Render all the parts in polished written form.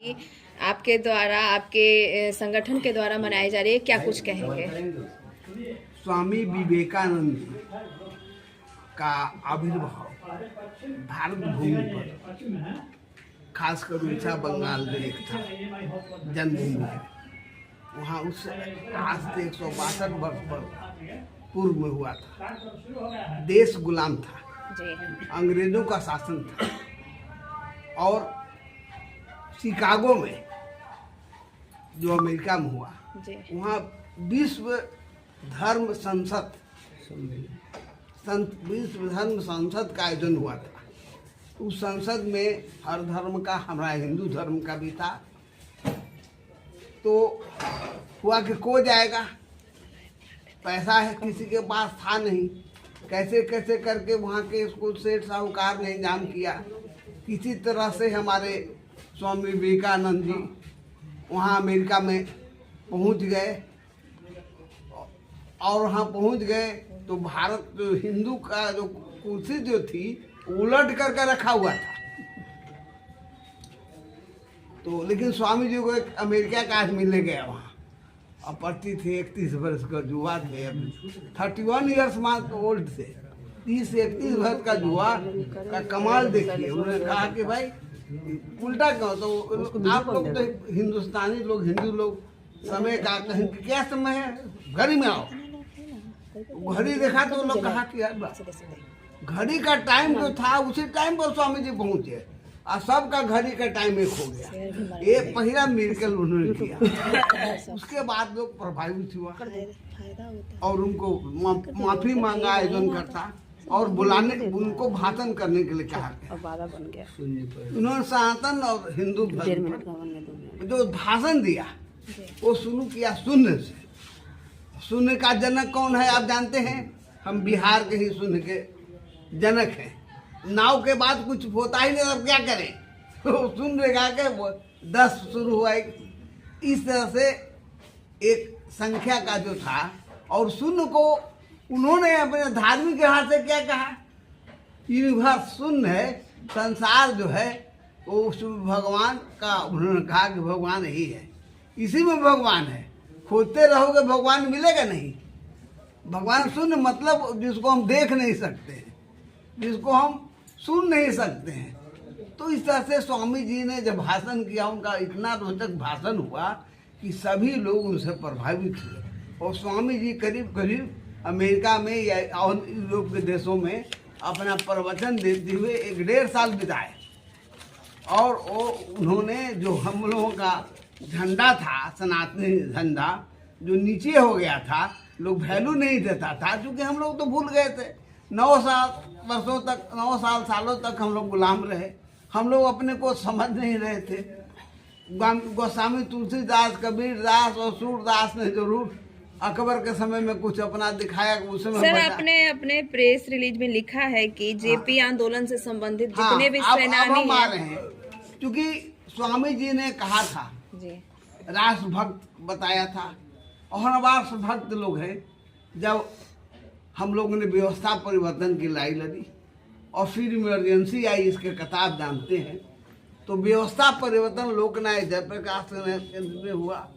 आपके द्वारा, आपके संगठन के द्वारा मनाई जा रही है, क्या कुछ कहेंगे? स्वामी विवेकानंद जी का आविर्भाव भारत भूमि पर, खासकर उड़ीसा बंगाल में एक था जन्मभूमि है। वहाँ उस आज से 162 वर्ष पर पूर्व में हुआ था। देश गुलाम था, अंग्रेजों का शासन था, और शिकागो में जो अमेरिका में हुआ, वहाँ विश्व धर्म संसद का आयोजन हुआ था। उस संसद में हर धर्म का, हमारा हिंदू धर्म का भी था। तो हुआ कि को जाएगा, पैसा है किसी के पास था नहीं, कैसे कैसे करके वहाँ के इसको सेठ साहूकार ने इंतजाम किया। किसी तरह से हमारे स्वामी विवेकानंद जी वहाँ अमेरिका में पहुँच गए, और वहाँ पहुँच गए तो भारत जो हिंदू का जो कुर्सी जो थी उलट करके रखा हुआ था। तो लेकिन स्वामी जी को एक अमेरिका का आदमी ले गया वहाँ, अपत्ति थे, 31 वर्ष का युवा थे, 31 ईयर्स ओल्ड थे। 30 से 31 वर्ष का युवा का कमाल देखिए। उन्होंने कहा कि भाई उल्टा क्यों, तो आप लोग तो हिंदुस्तानी लोग, हिंदू लोग, समय का कहें क्या समय है, घड़ी में आओ। घड़ी देखा तो लोग कहा कि यार घड़ी का टाइम जो था उसी टाइम पर स्वामी जी पहुंचे, और सबका घड़ी का टाइम एक हो गया। ये पहला मिरेकल उन्होंने किया। उसके बाद लोग प्रभावित हुआ और उनको माफी मांगा आयोजन करता, और बुलाने उनको भाषण करने के लिए कहा गया। उन्होंने सनातन और हिंदू जो भाषण दिया वो शुरू किया शून्य से। शून्य का जनक कौन है आप जानते हैं? हम बिहार के ही शून्य के जनक हैं। नाव के बाद कुछ होता ही नहीं, अब क्या करें? तो शून्य गा के 10 शुरू हुआ। इस तरह से एक संख्या का जो था, और शून्य को उन्होंने अपने धार्मिक लिहाज से क्या कहा, यूनिवर्स शून्य है, संसार जो है वो भगवान का, उन्होंने कहा कि भगवान ही है, इसी में भगवान है। खोजते रहोगे भगवान मिलेगा नहीं। भगवान शून्य मतलब जिसको हम देख नहीं सकते हैं, जिसको हम सुन नहीं सकते हैं। तो इस तरह से स्वामी जी ने जब भाषण किया, उनका इतना रोचक भाषण हुआ कि सभी लोग उनसे प्रभावित हुए। और स्वामी जी करीब करीब अमेरिका में या और यूरोप के देशों में अपना प्रवचन देते हुए 1.5 साल बिताए। और वो उन्होंने जो हम लोगों का झंडा था, सनातनी झंडा, जो नीचे हो गया था, लोग वैल्यू नहीं देता था, क्योंकि हम लोग तो भूल गए थे। 9 सालों तक हम लोग गुलाम रहे। हम लोग अपने को समझ नहीं रहे थे। गोस्वामी तुलसीदास, कबीरदास और सूरदास ने जरूर अकबर के समय में कुछ अपना दिखाया। उस समय सर आपने अपने प्रेस रिलीज में लिखा है कि जेपी आंदोलन से संबंधित जितने भी सेनानी हैं, क्योंकि स्वामी जी ने कहा था, राष्ट्रभक्त बताया था, और राष्ट्रभक्त लोग हैं। जब हम लोगों ने व्यवस्था परिवर्तन की लड़ाई लड़ी और फिर इमरजेंसी आई, इसके कताब जानते हैं, तो व्यवस्था परिवर्तन लोकनायक जयप्रकाश ने हुआ।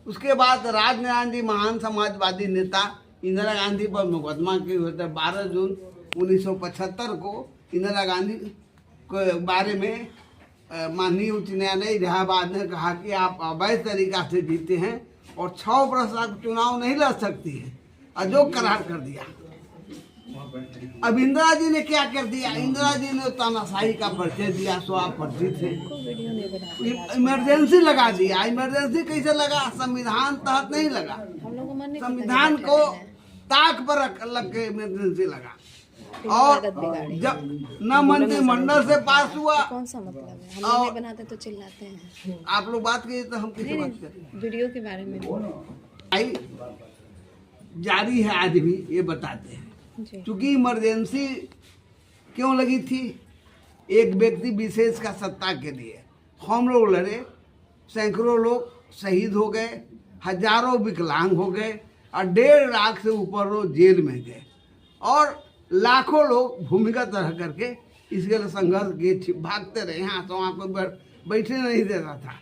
उसके बाद राजनारायण जी महान समाजवादी नेता, इंदिरा गांधी पर मुकदमा के हुए थे। 12 जून 1975 को इंदिरा गांधी के बारे में माननीय उच्च न्यायालय इलाहाबाद ने कहा कि आप अवैध तरीका से जीते हैं और 6 वर्ष तक चुनाव नहीं लड़ सकती है, अयोग्य करार कर दिया। अब इंदिरा जी ने क्या कर दिया? इंदिरा जी ने तानाशाही का परिचय दिया, सो आप परिचित थे। इमरजेंसी लगा दिया। इमरजेंसी कैसे लगा? संविधान तहत नहीं लगा, संविधान को ताक पर रख के इमरजेंसी लगा। और जब न मंत्रिमंडल से पास हुआ, कौन सा मतलब है? हम लोग नहीं बनाते तो चिल्लाते हैं। आप लोग बात कीजिए तो हम किसी बात करें। वीडियो के बारे में जारी है आज भी, ये बताते हैं। क्योंकि इमरजेंसी क्यों लगी थी? एक व्यक्ति विशेष का सत्ता के लिए हम लोग लड़े, सैकड़ों लोग शहीद हो गए, हजारों विकलांग हो गए, और 1.5 लाख से ऊपर लोग जेल में गए, और लाखों लोग भूमिगत रह करके इसके लिए संघर्ष किए, भागते रहे। यहाँ तो वहाँ पर बैठने नहीं देता था।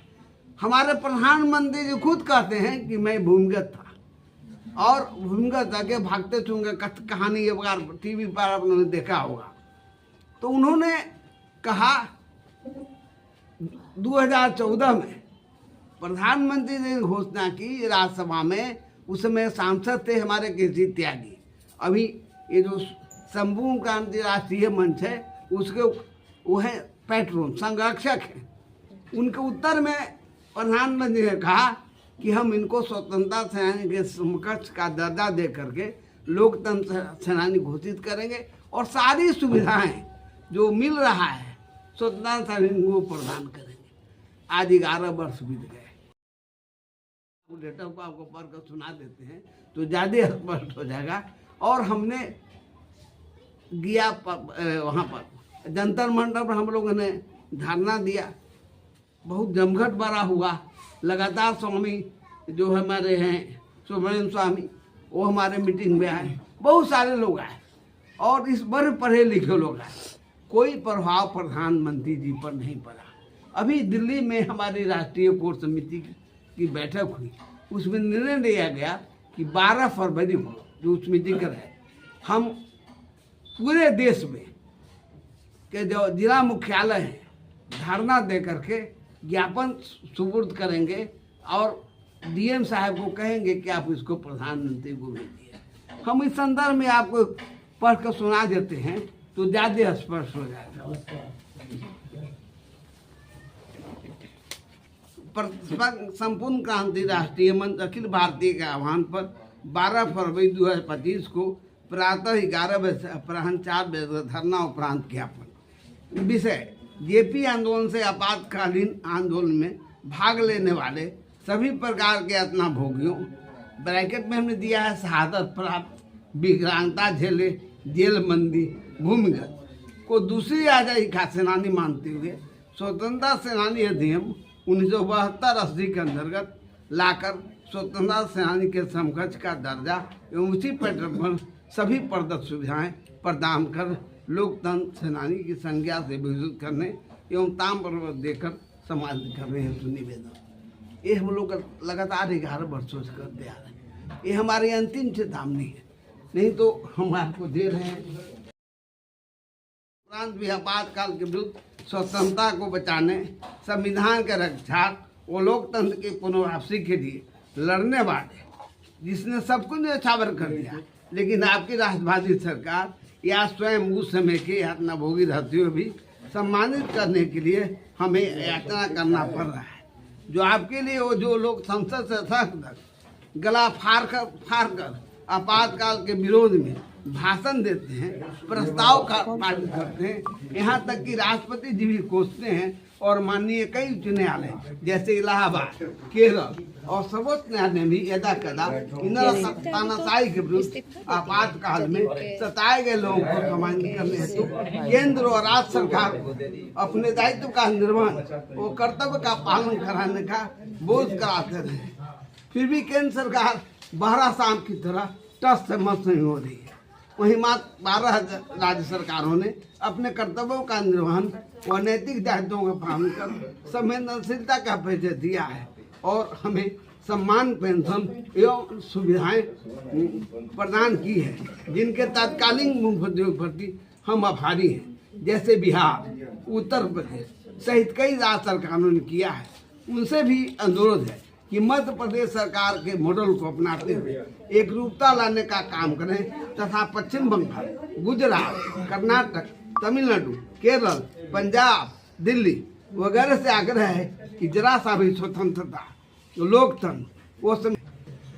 हमारे प्रधानमंत्री जी खुद कहते हैं कि मैं भूमिगत था, और भूमिगत आगे भागते चूंगे कहानी एक बार टीवी पर आप लोगों ने देखा होगा। तो उन्होंने कहा 2014 में प्रधानमंत्री ने घोषणा की राज्यसभा में, उस समय सांसद थे हमारे केसी त्यागी, अभी ये जो संपूर्ण क्रांति राष्ट्रीय मंच है उसके वो है पैट्रोन संरक्षक हैं। उनके उत्तर में प्रधानमंत्री ने कहा कि हम इनको स्वतंत्रता सेनानी के समकक्ष का दर्जा दे करके लोकतंत्र सेनानी घोषित करेंगे, और सारी सुविधाएं जो मिल रहा है स्वतंत्रता सेनानी को प्रदान करेंगे। आज 11 वर्ष बीत गए। डेटा को आपको पढ़कर सुना देते हैं तो ज़्यादा स्पष्ट हो जाएगा। और हमने गया वहाँ पर जंतर मंतर पर हम लोगों ने धरना दिया, बहुत जमघट बड़ा हुआ। लगातार स्वामी जो हमारे हैं सुब्रमण्यम स्वामी वो हमारे मीटिंग में आए, बहुत सारे लोग आए, और इस बड़े पढ़े लिखे लोग आए। कोई प्रभाव प्रधानमंत्री जी पर नहीं पड़ा। अभी दिल्ली में हमारी राष्ट्रीय कोर समिति की बैठक हुई, उसमें निर्णय लिया गया कि 12 फरवरी को जो उस मीटिंग कर है, हम पूरे देश में के जो जिला मुख्यालय हैं धरना दे करके ज्ञापन सुपुर्द करेंगे, और डीएम साहब को कहेंगे कि आप इसको प्रधानमंत्री को भेजिए। हम इस संदर्भ में आपको पढ़ कर सुना देते हैं तो ज़्यादा स्पष्ट हो जाएगा। संपूर्ण क्रांति राष्ट्रीय मंच अखिल भारतीय के आह्वान पर 12 फरवरी 2025 को प्रातः 11 बजे से अपराह्न 4 बजे तक धरना उपरांत ज्ञापन। विषय जेपी आंदोलन से आपातकालीन आंदोलन में भाग लेने वाले सभी प्रकार के यातना भोगियों, ब्रैकेट में हमने दिया है शहादत प्राप्त, विकलांगता झेले, जेलबंदी, भूमिगत को दूसरी आजादी का सेनानी मानते हुए स्वतंत्रता सेनानी अधिनियम 1972-80 के अंतर्गत लाकर स्वतंत्रता सेनानी के समकक्ष का दर्जा एवं उसी पैटर्न पर सभी प्रदत्त सुविधाएं प्रदान कर लोकतंत्र सेनानी की संज्ञा से विभूषित करने एवं ताम्रपत्र देकर सम्मानित करने हेतु निवेदन। ये हम लोग लगातार 11 वर्षों से करते आ रहे हैं। ये हमारी अंतिम चेतावनी है, नहीं तो हम आपको दे रहे हैं। उपरांत भी आपातकाल के विरुद्ध स्वतंत्रता को बचाने, संविधान के रक्षा और लोकतंत्र की पुनर्वापसी के लिए लड़ने वाले, जिसने सब कुछ न्यौछावर कर दिया, लेकिन आपकी राष्ट्रवादी सरकार या स्वयं उस समय के यातना भोगी रहते हुए भी सम्मानित करने के लिए हमें यातना करना पड़ रहा है। जो आपके लिए वो जो लोग संसद से सख्त गला फाड़ कर आपातकाल के विरोध में भाषण देते हैं, प्रस्ताव का पारित करते हैं, यहाँ तक कि राष्ट्रपति जी भी कोसते हैं, और माननीय कई उच्च न्यायालय जैसे इलाहाबाद, केरल और सर्वोच्च न्यायालय ने भी यदा कदा तानाशाही के विरुद्ध आपातकाल में सताए गए लोगों को सम्मानित करने हेतु केंद्र और राज्य सरकार को अपने दायित्व का निर्वहन और कर्तव्य का पालन कराने का बोझ कराते रहे। फिर भी केंद्र सरकार बहरा शाम की तरह टस से मस नहीं हो रही है। वहीं मात्र 12 राज्य सरकारों ने अपने कर्तव्यों का निर्वहन और नैतिक दायित्वों का पालन कर संवेदनशीलता का परिचय दिया है, और हमें सम्मान पेंशन एवं सुविधाएं प्रदान की है, जिनके तत्कालीन मुख्यमंत्रियों के प्रति हम आभारी हैं। जैसे बिहार, उत्तर प्रदेश सहित कई राज्य सरकारों ने किया है। उनसे भी अनुरोध है कि मध्य प्रदेश सरकार के मॉडल को अपनाते हुए एक रूपता लाने का काम करें, तथा पश्चिम बंगाल, गुजरात, कर्नाटक, तमिलनाडु, केरल, पंजाब, दिल्ली वगैरह से आग्रह है कि जरा सा भी स्वतंत्रता, लोकतंत्र वो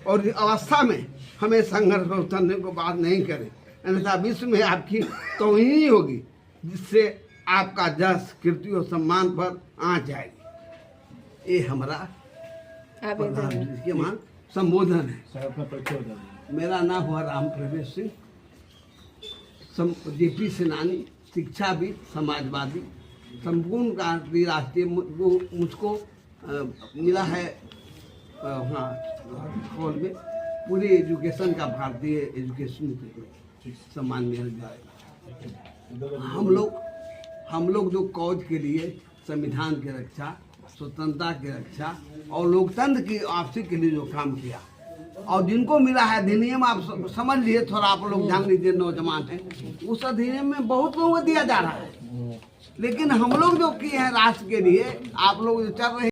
और अवस्था में हमें संघर्ष में उतरने को बात नहीं करें, अन्यथा विश्व में आपकी तौहीन होगी, जिससे आपका जस, कीर्ति और सम्मान पर आँच जाएगी। ये हमारा प्रधानमंत्री के मान संबोधन है। मेरा नाम हुआ राम प्रवेश सिंह, जेपी सेनानी, शिक्षाविद, समाजवादी, संपूर्ण क्रांति राष्ट्रीय मुझको मिला है वहाँ हॉल में पूरी एजुकेशन का, भारतीय एजुकेशन सम्मान मिल जाएगा। हम लोग जो कौज के लिए संविधान की रक्षा, स्वतंत्रता की रक्षा और लोकतंत्र की वापसी के लिए जो काम किया, और जिनको मिला है अधिनियम, आप समझ लिए, थोड़ा आप लोग ध्यान दीजिए, नौजवान हैं, उस अधिनियम में बहुत लोगों को दिया जा रहा है, लेकिन हम लोग जो किए हैं राष्ट्र के लिए, आप लोग जो चल रहे